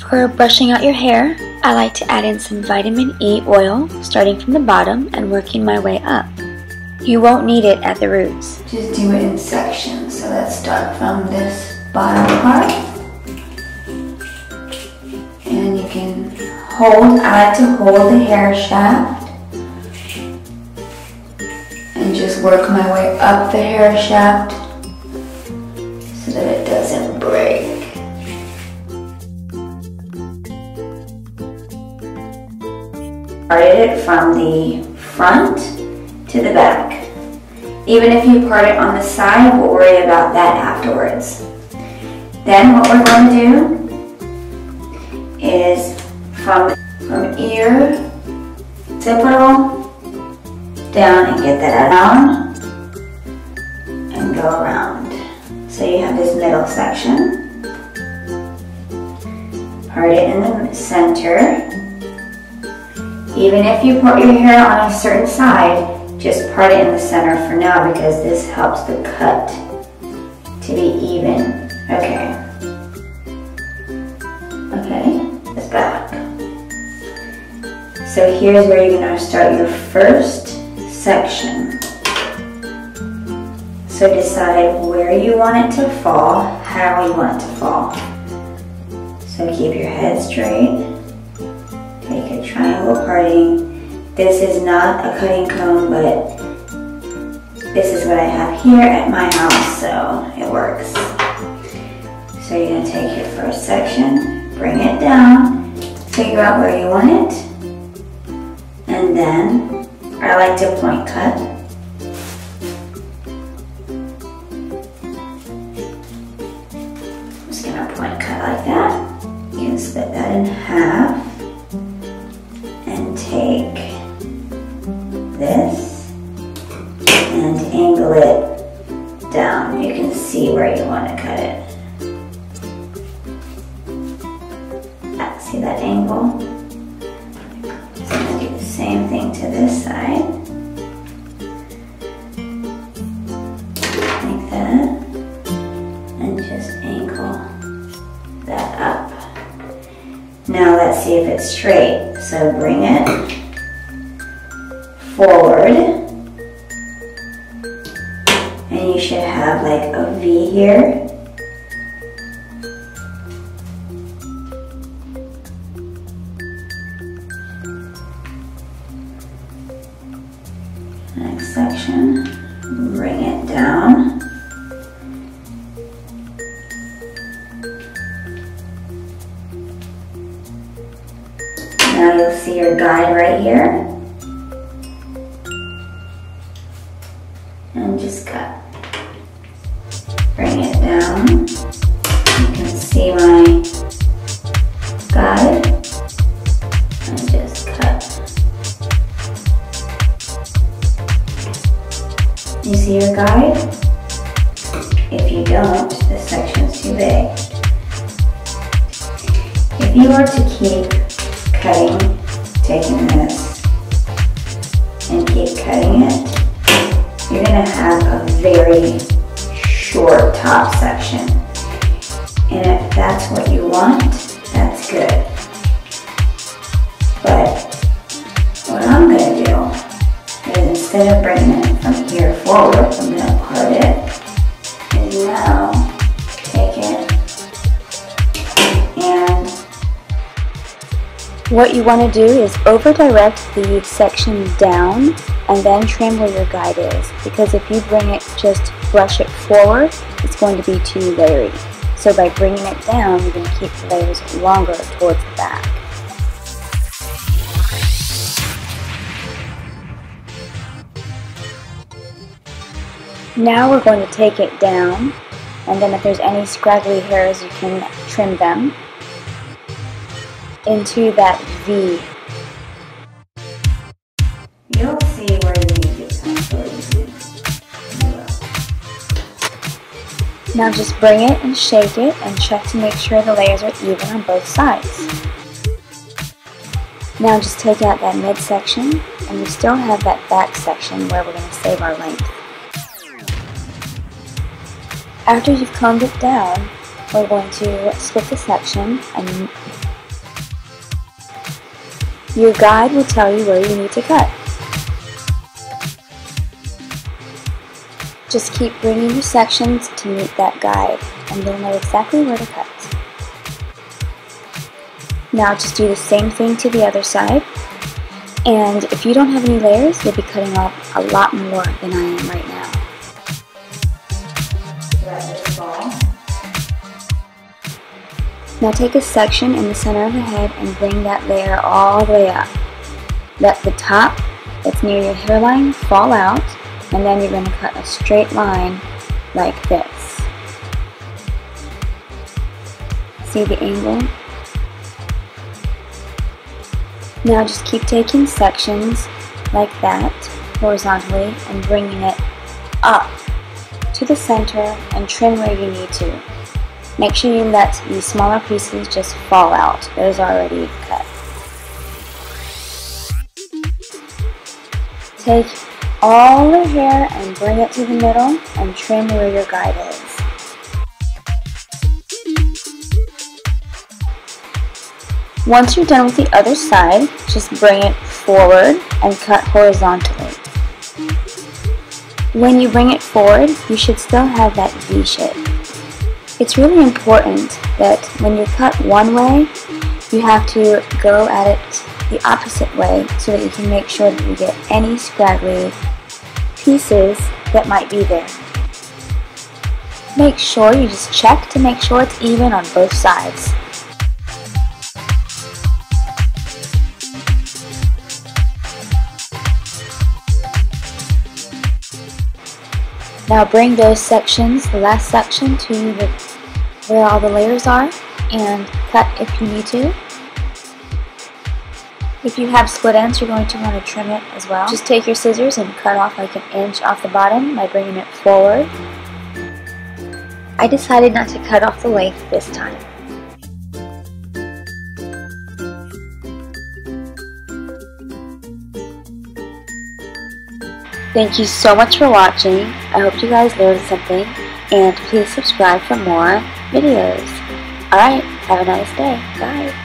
For brushing out your hair, I like to add in some vitamin E oil, starting from the bottom and working my way up. You won't need it at the roots. Just do it in sections. So let's start from this bottom part. And you can hold, I like to hold the hair shaft and just work my way up the hair shaft so that it doesn't break. Parted it from the front to the back. Even if you part it on the side, we'll worry about that afterwards. Then what we're going to do is from ear, occipital, down and get that down and go around. So you have this middle section. Part it in the center. Even if you part your hair on a certain side, just part it in the center for now because this helps the cut to be even. Okay. Okay, it's back. So here's where you're going to start your first section. So decide where you want it to fall, how you want it to fall. So keep your head straight. Take a triangle parting. This is not a cutting comb, but this is what I have here at my house, so it works. So you're going to take your first section, bring it down, figure out where you want it, and then I like to point cut. I'm just going to point cut like that. You can split that in half. And take this and angle it down. You can see where you want to cut it. See that angle? So I'm going to do the same thing to this side. Like that. And just angle that up. Now let's see if it's straight. So bring it forward, and you should have like a V here. Next section, bring it down. Now you'll see your guide right here. And just cut. Bring it down. You can see my guide. And just cut. You see your guide? If you don't, this section's too big. If you were to keep cutting, taking this, and keep cutting it, you're going to have a very short top section. And if that's what you want, that's good. But what I'm going to do is instead of bringing it from here forward, I'm going to part it, and now take it and what you want to do is over-direct the section down and then trim where your guide is, because if you bring it, just brush it forward, it's going to be too layery. So by bringing it down, you're going to keep the layers longer towards the back. Now we're going to take it down, and then if there's any scraggly hairs, you can trim them into that V. You'll see where you need to come through. Now just bring it and shake it and check to make sure the layers are even on both sides. Now just take out that midsection, and we still have that back section where we're going to save our length. After you've combed it down, we're going to split the section and Your guide will tell you where you need to cut. Just keep bringing your sections to meet that guide, and you'll know exactly where to cut. Now just do the same thing to the other side, and if you don't have any layers, you'll be cutting off a lot more than I am right now. Let this fall. Now take a section in the center of the head and bring that layer all the way up. Let the top that's near your hairline fall out, and then you're going to cut a straight line like this. See the angle? Now just keep taking sections like that horizontally and bringing it up to the center and trim where you need to. Make sure you let these smaller pieces just fall out. Those are already cut. Take all the hair and bring it to the middle and trim where your guide is. Once you're done with the other side, just bring it forward and cut horizontally. When you bring it forward, you should still have that V shape. It's really important that when you cut one way, you have to go at it the opposite way so that you can make sure that you get any scraggly pieces that might be there. Make sure you just check to make sure it's even on both sides. Now bring those sections, the last section, to where all the layers are and cut if you need to. If you have split ends, you're going to want to trim it as well. Just take your scissors and cut off like 1 inch off the bottom by bringing it forward. I decided not to cut off the length this time. Thank you so much for watching. I hope you guys learned something, and please subscribe for more videos. Alright, have a nice day. Bye.